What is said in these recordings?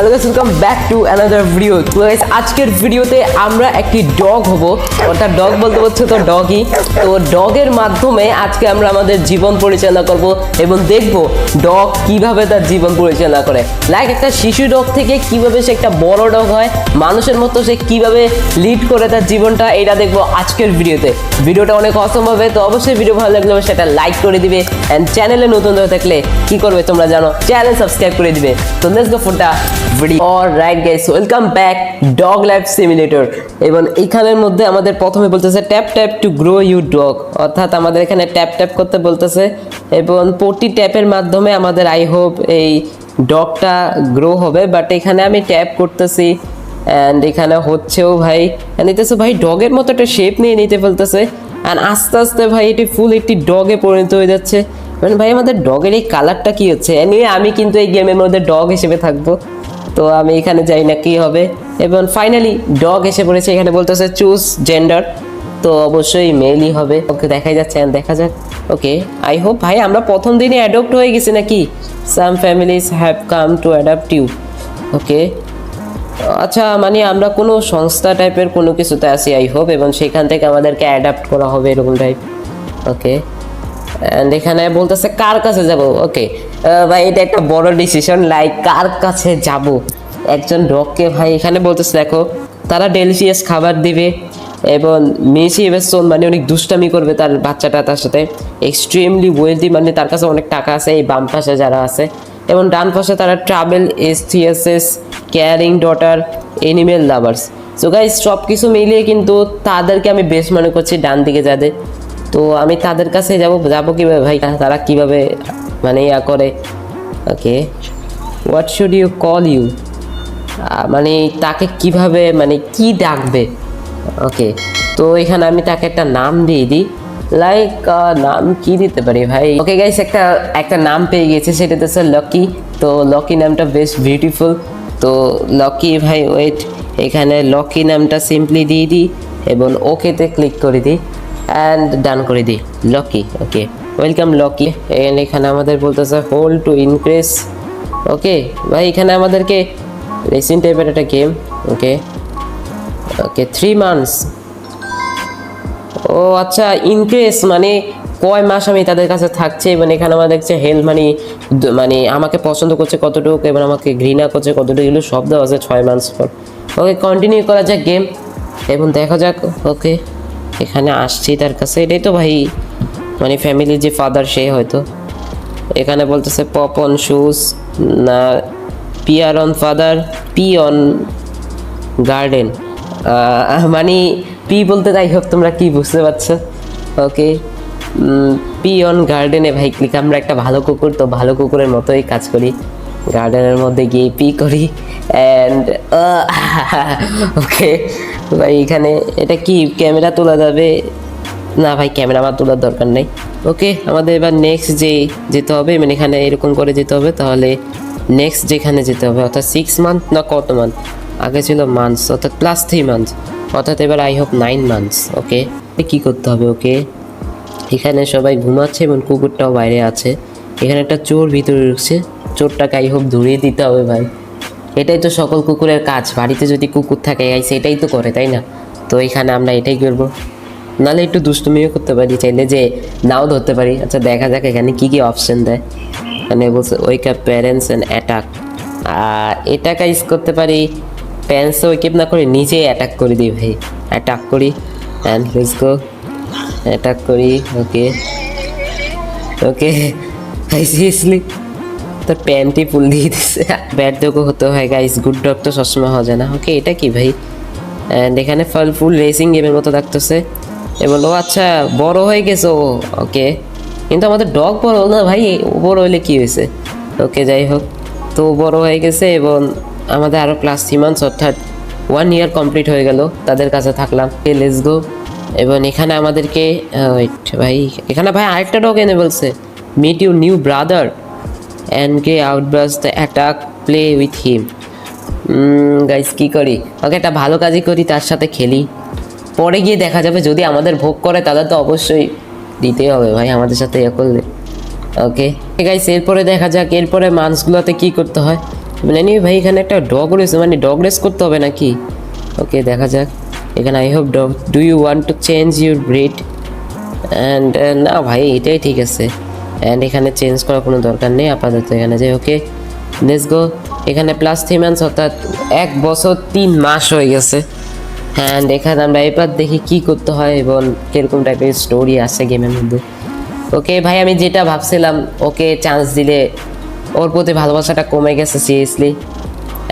Hello guys, welcome back to another video. তো guys, আজকের ভিডিওতে আমরা একটি ডগ হব, অর্থাৎ ডগ বলতে হচ্ছে তো ডগই। তো ডগের মাধ্যমে আজকে আমরা আমাদের জীবন পরিচালনা করব এবং দেখব ডগ কিভাবে তার জীবন পরিচালনা করে। লাইক একটা শিশু ডগ থেকে কিভাবে সে একটা বড় ডগ হয়, মানুষের মতো সে কিভাবে লিড করে তার জীবনটা, এটা দেখবো আজকের ভিডিওতে। ভিডিওটা অনেক অসম হবে, তো অবশ্যই ভিডিও ভালো লাগলে সেটা লাইক করে দিবে অ্যান্ড চ্যানেলে নতুন হয়ে থাকলে কি করবে তোমরা জানো, চ্যানেল সাবস্ক্রাইব করে দিবে। তো let's go for the video. Alright guys, welcome back dog life simulator. এবং এইখানের মধ্যে আমাদের প্রথমে বলতেছে tap tap to grow your dog, অর্থাৎ আমাদের এখানে ট্যাপ ট্যাপ করতে বলতেছে এবং প্রতি ট্যাপের মাধ্যমে আমাদের আই হোপ এই ডগটা গ্রো হবে। বাট এখানে আমি ট্যাপ করতেছি অ্যান্ড এখানে হচ্ছেও ভাই, নিতেছে ভাই ডগের মতো একটা শেপ নিয়ে নিতে ফেলতেছে অ্যান্ড আস্তে আস্তে ভাই এটি ফুল একটি ডগে পরিণত হয়ে যাচ্ছে। মানে ভাই আমাদের ডগের এই কালারটা কি হচ্ছে, নিয়ে আমি কিন্তু এই গেমের মধ্যে ডগ হিসেবে থাকবো। তো আমি এখানে যাই না কি হবে, এবং ফাইনালি ডগ এসে পড়েছে। এখানে বলতেছে চুজ জেন্ডার, তো অবশ্যই মেলই হবে। ওকে দেখাই যাচ্ছে, দেখা যাক। ওকে আই হোপ ভাই আমরা প্রথম দিনই অ্যাডপ্ট হয়ে গেছি নাকি। Some families have come to adapt you. Okay আচ্ছা, মানে আমরা কোনো সংস্থা টাইপের কোনো কিছুতে আসি আই হোপ, এবং সেখান থেকে আমাদেরকে অ্যাডাপ্ট করা হবে এরকম টাইপ। ওকে অ্যান্ড এখানে বলতেছে কার কাছে যাব। ওকে ভাই এটা একটা বড় ডিসিশন, লাইক কার কাছে যাব একজন ডগকে। ভাই এখানে বলতেছে দেখো তারা ডেলিশিয়াস খাবার দিবে এবং মেসি এবেসন মানে অনেক দুষ্টামি করবে তার বাচ্চাটা তার সাথে। এক্সট্রিমলি ওয়েলদি, মানে তার কাছে অনেক টাকা আছে এই বাম পাশে যারা আছে, এবং ডান পাশে তারা ট্রাভেল এসটিএসএস caring daughter animal lovers. So guys সব কিছু মিলিয়ে কিন্তু তাদেরকে আমি বেস্ট মনে করছি ডান দিকে যাদের। তো আমি তাদের কাছে যাবো কীভাবে ভাই, তারা কীভাবে মানে ইয়া করে। Okay what should you call you, মানে তাকে কিভাবে মানে কি ডাকবে। ওকে তো এখানে আমি তাকে একটা নাম দিয়ে দিই, লাইক নাম কি দিতে পারি ভাই। ওকে গাইস একটা নাম পেয়ে গেছে, সেটা হচ্ছে লকি। তো লকি নামটা বেশ বিউটিফুল। তো লকি ভাই ওয়েট, এখানে লকি নামটা সিম্পলি দিয়ে দিই এবং ওকেতে ক্লিক করে দিই অ্যান্ড ডান করে দিই লকি। Okay welcome Lockie. এখানে আমাদের বলতেছে হোল্ড টু ইনক্রিজ। ওকে ভাই এখানে আমাদেরকে রেসিং টাইপের একটা গেম। ওকে ওকে 3 months। ও আচ্ছা, ইনক্রিজ মানে কয় মাস আমি তাদের কাছে থাকছে, এবং এখানে আমার দেখছে হেলথ মানে আমাকে পছন্দ করছে কতটুকু এবং আমাকে ঘৃণা করছে কতটুকু, এগুলো সব দেওয়া আছে 6 months পর। ওকে কন্টিনিউ করা যাক গেম এবং দেখা যাক। ওকে এখানে আসছি তার কাছে, এটাই তো ভাই মানে ফ্যামিলির যে ফাদার সে হয়তো। এখানে বলতেছে পপ অন শুজ না pair on father, P on garden, মানে পি বলতে যাই হোক তোমরা কি বুঝতে পারছো। ওকে পি অন গার্ডেনে ভাই ক্লিক, আমরা একটা ভালো কুকুর, তো ভালো কুকুরের মতোই কাজ করি, গার্ডেনের মধ্যে গিয়ে পি করি অ্যান্ড ওকে ভাই এখানে এটা কি ক্যামেরা তোলা যাবে না ভাই, ক্যামেরা আমার তোলার দরকার নেই। ওকে আমাদের এবার নেক্সট যেতে হবে, মানে এখানে এরকম করে যেতে হবে, তাহলে নেক্সট যেখানে যেতে হবে অর্থাৎ 6 months না কত মান্থ আগে ছিল মান্থস, অর্থাৎ +3 months, অর্থাৎ এবার আই হোপ 9 months। ওকে কী করতে হবে। ওকে এখানে সবাই ঘুমাচ্ছে এবং কুকুরটাও বাইরে আছে। এখানে একটা চোর ভিতরে ঢুকছে, চোরটাকে আই হোপ ধরিয়ে দিতে হবে ভাই। এটাই তো সকল কুকুরের কাজ, বাড়িতে যদি কুকুর থাকে সেটাই তো করে, তাই না? তো এখানে আমরা এটাই করবো, নাহলে একটু দুষ্টুমিও করতে পারি, চাইলে যে নাও ধরতে পারি। আচ্ছা দেখা যাক এখানে কী কী অপশান দেয়। এখানে বলছে wake up parents and attack, আর এটা কাজ করতে পারি প্যারেন্টসে ওয়েক আপ না করে নিজে অ্যাটাক করে দিই ভাই, অ্যাটাক করি অ্যান্ড লেটস গো অ্যাটাক করি। ওকে ওকে ভাই সিরিয়াসলি তোর প্যান্টই ফুল দিয়ে দিচ্ছে। ব্যাড ডগও হতে হয় গাইস, গুড ডগ তো সবসময় হওয়া যায় না। ওকে এটা কি ভাই, অ্যান্ড এখানে ফুল রেসিং গেমের মতো থাকতেছে এবং ও আচ্ছা বড় হয়ে গেছে ও। ওকে কিন্তু আমাদের ডগ বড় হল না ভাই, ও বড় হইলে কী হয়েছে। ওকে যাই হোক, তো বড় হয়ে গেছে এবং আমাদের আরও +3 months অর্থাৎ 1 year কমপ্লিট হয়ে গেল তাদের কাছে থাকলাম। Let's go. এবং এখানে আমাদেরকে ওয়েট ভাই, এখানে ভাই আরেকটা ডগ এনে বলছে meet you new brother and গে আউটব্রাস the attack play with him. Guys কী করি, ওকে একটা ভালো কাজই করি, তার সাথে খেলি, পরে গিয়ে দেখা যাবে যদি আমাদের ভোগ করে তাহলে তো অবশ্যই দিতেই হবে ভাই আমাদের সাথে ইয়ে করলে। ওকে গাইস এরপরে দেখা যাক এরপরে মান্থসগুলোতে কী করতে হয়। মানে নিয়ে ভাই এখানে একটা ডগ রয়েছে, মানে ডগ রেস করতে হবে নাকি? ওকে দেখা যাক। এখানে I hope dog do you want to change your breed and না ভাই এটাই ঠিক আছে। অ্যান্ড এখানে চেঞ্জ করার কোনো দরকার নেই আপাতত। এখানে যে ওকে লেটস গো। এখানে প্লাস 3 মান্থস অর্থাৎ 1 বছর 3 মাস হয়ে গেছে। অ্যান্ড এখানে আমরা এবার দেখি কি করতে হয় এবং কীরকম টাইপের স্টোরি আছে গেমের মধ্যে। ওকে ভাই আমি যেটা ভাবছিলাম ওকে চান্স দিলে ওর প্রতি ভালোবাসাটা কমে গেছে সিরিয়াসলি।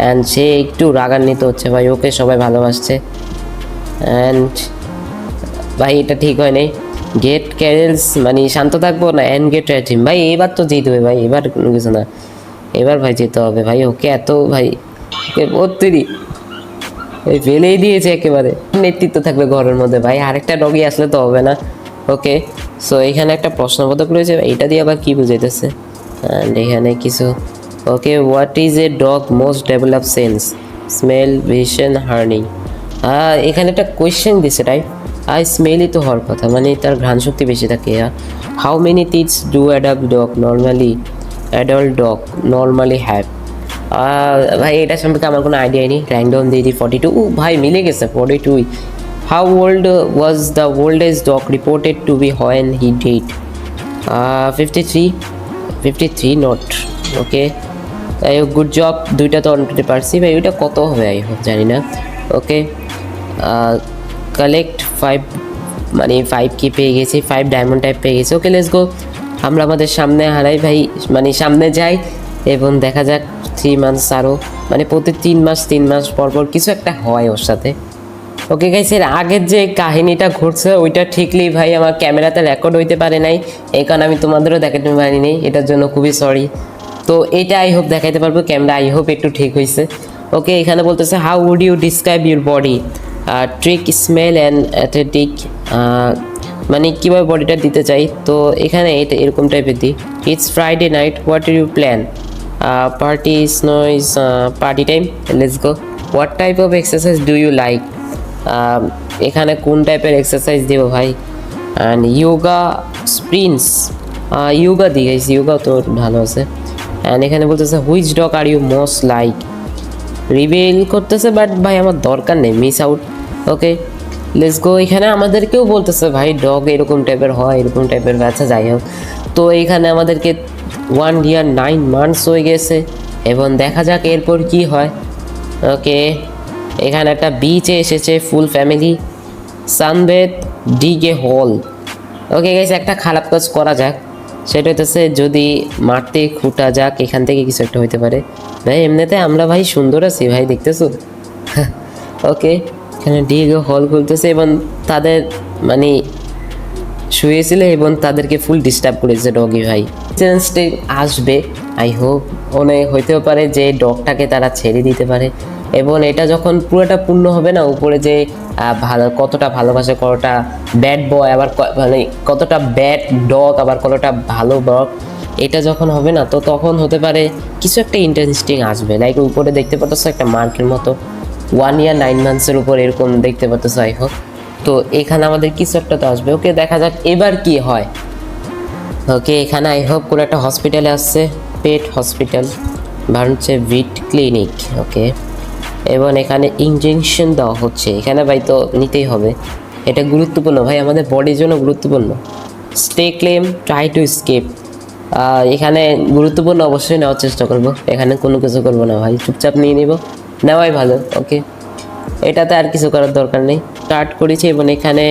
অ্যান্ড সে একটু রাগান্বিত হচ্ছে ভাই, ওকে সবাই ভালোবাসছে। অ্যান্ড ভাই এটা ঠিক হয় নাই। গেট ক্যারেলস মানে শান্ত থাকবো না, অ্যান্ড গেট টিম ভাই এবার তো জিতবে ভাই, এবার কোনো কিছু না, এবার ভাই যেতে হবে ভাই। ওকে এত ভাই ওকে বত্তিরি এই ফেলেই দিয়েছে একেবারে। নেতৃত্ব থাকবে ঘরের মধ্যে ভাই, আরেকটা ডগি আসলে তো হবে না। ওকে সো এখানে একটা প্রশ্নবোধক রয়েছে, এটা দিয়ে আবার কি বুঝাইতেছে? অ্যান্ড এখানে কিছু okay what is a dog most develop sense smell vision hearing. এখানে একটা কোয়েশ্চেন দিছে রাইট। স্মেলই তো হওয়ার কথা, মানে তার ঘ্রাণ শক্তি বেশি থাকে। How many teeths do adult dog normally have? ভাই এটা সম্পর্কে আমার কোনো আইডিয়া নেই। র্যান্ডম দিয়ে দিই 42। ভাই মিলে গেছে 42। How old was the oldest dog reported to be when he did? 53 not. Okay I hope good job, দুইটা তো অনটুতে পারছি ভাই। ওইটা কত হবে আই হোপ জানি না। ওকে কালেক্ট 5 মানে 5 কি পেয়ে গেছি, 5 ডায়মন্ড টাইপ পেয়ে গেছি। ওকে লেটস গো। আমরা আমাদের সামনে হারাই ভাই, মানে সামনে যাই এবং দেখা যাক 3 মান্থস আরও, মানে প্রতি 3 মাস পর পর কিছু একটা হয় ওর সাথে। ওকে গাইস এর আগের যে কাহিনীটা ঘটছে ওইটা ঠিকলি ভাই আমার ক্যামেরাতে রেকর্ড হইতে পারে নাই, এই কারণে আমি তোমাদেরও দেখাতে পারিনি, এটার জন্য খুবই সরি। তো এটা আই হোপ দেখাইতে পারবো, ক্যামেরা আই হোপ একটু ঠিক হয়েছে। ওকে এখানে বলতেছে how would you describe your body? Trick smell and athletic, মানে কীভাবে বডিটা দিতে চাই। তো এখানে এটা এরকম টাইপের দিই। It's Friday night, what you plan? Party noise, party time, let's go. What type of exercise do you like? এখানে কোন টাইপের এক্সারসাইজ দেবো ভাই? অ্যান্ড ইয়োগা স্প্রিন্টস, ইয়োগা দিয়ে গেছি, ইয়োগা তো ভালো আছে। অ্যান্ড এখানে বলতেছে which dog are you most like? Reveal করতেছে বাট ভাই আমার দরকার নেই, miss out. Okay let's go. এখানে আমাদেরকেও বলতেছে ভাই ডগ এরকম টাইপের হয়, এরকম টাইপের ব্যথা, যাই হোক। তো এখানে আমাদেরকে 1 year 9 months হয়ে গেছে এবং দেখা যাক এরপর কি হয়। ওকে এখানে একটা বিচে এসেছে ফুল ফ্যামিলি, সানবেথ, ডিগে হল। ওকে গাইস একটা খারাপ কাজ করা যাক, সেটা হইতেছে যদি মারতে খুঁটা যাক, এখান থেকে কিছু একটা হইতে পারে। ভাই এমনিতে আমরা ভাই সুন্দর আছি ভাই, দেখতেছো? ওকে এখানে ডিগে হল খুলতেছে এবং তাদের মানে শুয়েছিল এবং তাদেরকে ফুল ডিস্টার্ব করেছে ডগি ভাই। চেঞ্জটি আসবে আই হোপ, মনে হইতেও পারে যে ডগটাকে তারা ছেড়ে দিতে পারে এবং এটা যখন পুরোটা পূর্ণ হবে না, উপরে যে ভালো কতটা ভালোবাসে, কতটা ব্যাড বয়, আবার মানে কতটা ব্যাড ডগ, আবার কতটা ভালো ডগ, এটা যখন হবে না তো তখন হতে পারে কিছু একটা ইন্টারেস্টিং আসবে। লাইক উপরে দেখতে পাচ্ছ একটা মার্কের মতো 1 year 9 months উপর এরকম দেখতে পাচ্ছ আই হোপ। তো এখানে আমাদের কিছু একটা তো আসবে। ওকে দেখা যাক এবার কি হয়। ওকে এখানে আই হোপ কোনো একটা হসপিটালে আসছে, পেট হসপিটাল বা হচ্ছে ভিট ক্লিনিক। ওকে এবং এখানে ইনজেকশন দেওয়া হচ্ছে, এখানে ভাই তো নিতেই হবে, এটা গুরুত্বপূর্ণ ভাই, আমাদের বডির জন্য গুরুত্বপূর্ণ। Stay calm, try to escape, এখানে গুরুত্বপূর্ণ অবশ্যই নেওয়ার চেষ্টা করবো, এখানে কোনো কিছু করবো না ভাই, চুপচাপ নিয়ে নেব, নেওয়াই ভালো। ওকে এটাতে আর কিছু করার দরকার নেই। স্টার্ট করেছি এবং এখানে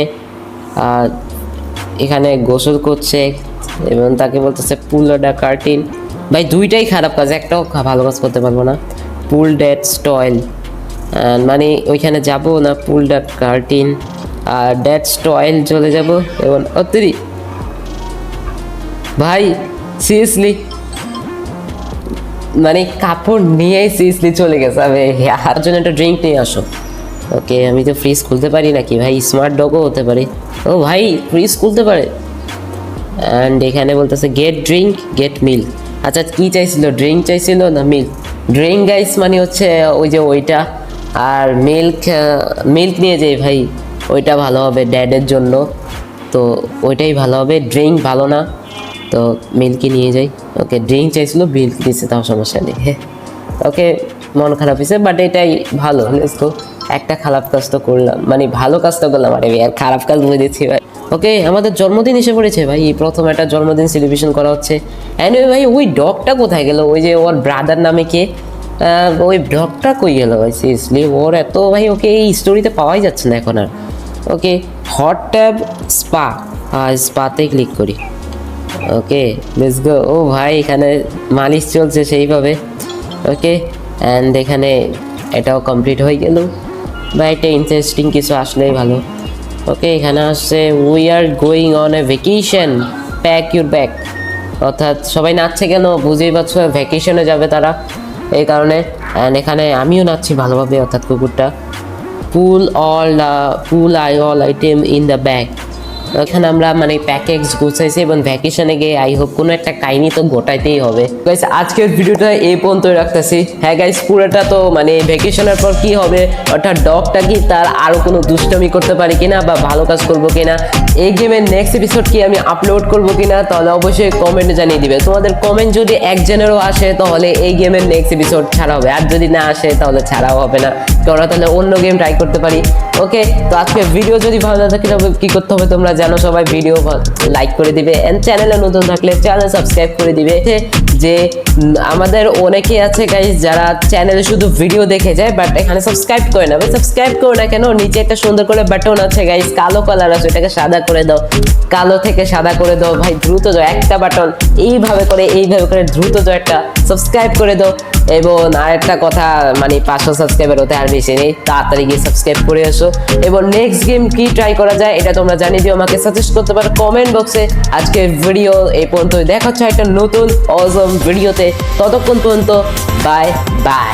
গোসল করছে এবং তাকে বলতেছে পুল দ্য কার্টিন। ভাই দুইটাই খারাপ কাজ, একটাও ভালো কাজ করতে পারবো না। পুল দ্যাট স্টয়েল, মানে ওইখানে যাব না, পুল দ্য কার্টিন আর দ্যাট স্টয়েল চলে যাব এবং অতরি ভাই সিরিয়াসলি মানে কাপড় নিয়েই সিরিয়াসলি চলে গেছে। আমি আর জন্য একটা ড্রিঙ্ক নিয়ে আসো। ওকে আমি তো ফ্রিজ খুলতে পারি নাকি ভাই, স্মার্ট ডগও হতে পারে। ও ভাই ফ্রিজ খুলতে পারে। অ্যান্ড এখানে বলতেছে গেট ড্রিঙ্ক গেট মিল্ক। আচ্ছা কী চাইছিল, ড্রিঙ্ক চাইছিল না মিল্ক? ড্রিঙ্ক গাইস মানে হচ্ছে ওই যে ওইটা, আর মিল্ক নিয়ে যাই ভাই, ওইটা ভালো হবে ড্যাডের জন্য, তো ওইটাই ভালো হবে। ড্রিঙ্ক ভালো না, তো মিল্কই নিয়ে যাই। ওকে ড্রিঙ্ক চাইছিল, মিল্ক দিচ্ছে, তাও সমস্যা নেই। ওকে মন খারাপ হয়েছে, বাট এটাই ভালো। Let's go. একটা খারাপ কাজ তো করলাম, মানে ভালো কাজ তো করলাম, আরে আর খারাপ কাজ বলে দিচ্ছি ভাই। ওকে, আমাদের জন্মদিন এসে পড়েছে ভাই, প্রথম একটা জন্মদিন সেলিব্রেশন করা হচ্ছে। এনিওয়ে ভাই, ওই ডগটা কোথায় গেল? ওই যে ওর ব্রাদার নামে কে, ওই ডগটা কই গেল ভাই? সিরিয়াসলি ওর এত ভাই, ওকে এই স্টোরিতে পাওয়াই যাচ্ছে না এখন আর। ওকে, হট ট্যাব স্পা, স্পাতে ক্লিক করি। ওকে লেটস গো। ও ভাই, এখানে মালিশ চলছে সেইভাবে। ওকে, অ্যান্ড এখানে এটাও কমপ্লিট হয়ে গেল। বা একটা ইন্টারেস্টিং কিছু আসলেই ভালো। ওকে, এখানে আসছে we are going on a vacation, pack your bag. অর্থাৎ সবাই নাচছে কেন বুঝেই পারছো, ভ্যাকেশনে যাবে তারা, এই কারণে। অ্যান্ড এখানে আমিও নাচছি ভালোভাবে, অর্থাৎ কুকুরটা। Pull all item in the bag. এখানে আমরা মানে প্যাকেজ গুছাইছি এবং ভ্যাকেশনে গিয়ে আই হোপ কোনো একটা কাহিনী তো গোটাইতেই হবে। গাইস, আজকের ভিডিওটা এই পর্যন্তই রাখতেছি। হ্যাঁ গাইস, পুরোটা তো মানে ভ্যাকেশনের পর কি হবে, অর্থাৎ ডগটা কি তার আরও কোনো দুষ্টামি করতে পারি কিনা বা ভালো কাজ করবো কিনা, এই গেমের নেক্সট এপিসোড কি আমি আপলোড করবো কিনা, তাহলে অবশ্যই কমেন্টে জানিয়ে দিবে। তোমাদের কমেন্ট যদি 1 জনেরও আসে তাহলে এই গেমের নেক্সট এপিসোড ছাড়া হবে, আর যদি না আসে তাহলে ছাড়াও হবে না, তোমরা তাহলে অন্য গেম ট্রাই করতে পারি। ওকে, তো আজকে ভিডিও যদি ভালো লাগে তাহলে কি করতে হবে তোমরা জানো সবাই, ভিডিও লাইক করে দিবে এন্ড চ্যানেলে নতুন থাকলে চ্যানেল সাবস্ক্রাইব করে দিবে। যে আমাদের অনেকে আছে গাইস যারা চ্যানেলে শুধু ভিডিও দেখে যায় বাট এখানে সাবস্ক্রাইব করে না। ভাই সাবস্ক্রাইব করো না কেন? নিচে একটা সুন্দর করে বাটন আছে গাইস, কালো কালার আছে, এটাকে সাদা করে দাও, কালো থেকে সাদা করে দাও ভাই, দ্রুত যাও, একটা বাটন এইভাবে করে দ্রুত যাও, একটা সাবস্ক্রাইব করে দাও। এবং আরেকটা কথা, মানে 500 সাবস্ক্রাইবার হতে আর বেশি নেই, তাড়াতাড়ি গিয়ে সাবস্ক্রাইব করে আসো। এবং নেক্সট গেম কি ট্রাই করা যায় এটা তোমরা জানিয়ে দিও, আমাকে সাজেস্ট করতে পারো কমেন্ট বক্সে। আজকের ভিডিও এই পর্যন্ত, দেখা হচ্ছে একটা নতুন অসম ভিডিওতে, ততক্ষণ পর্যন্ত বাই বাই।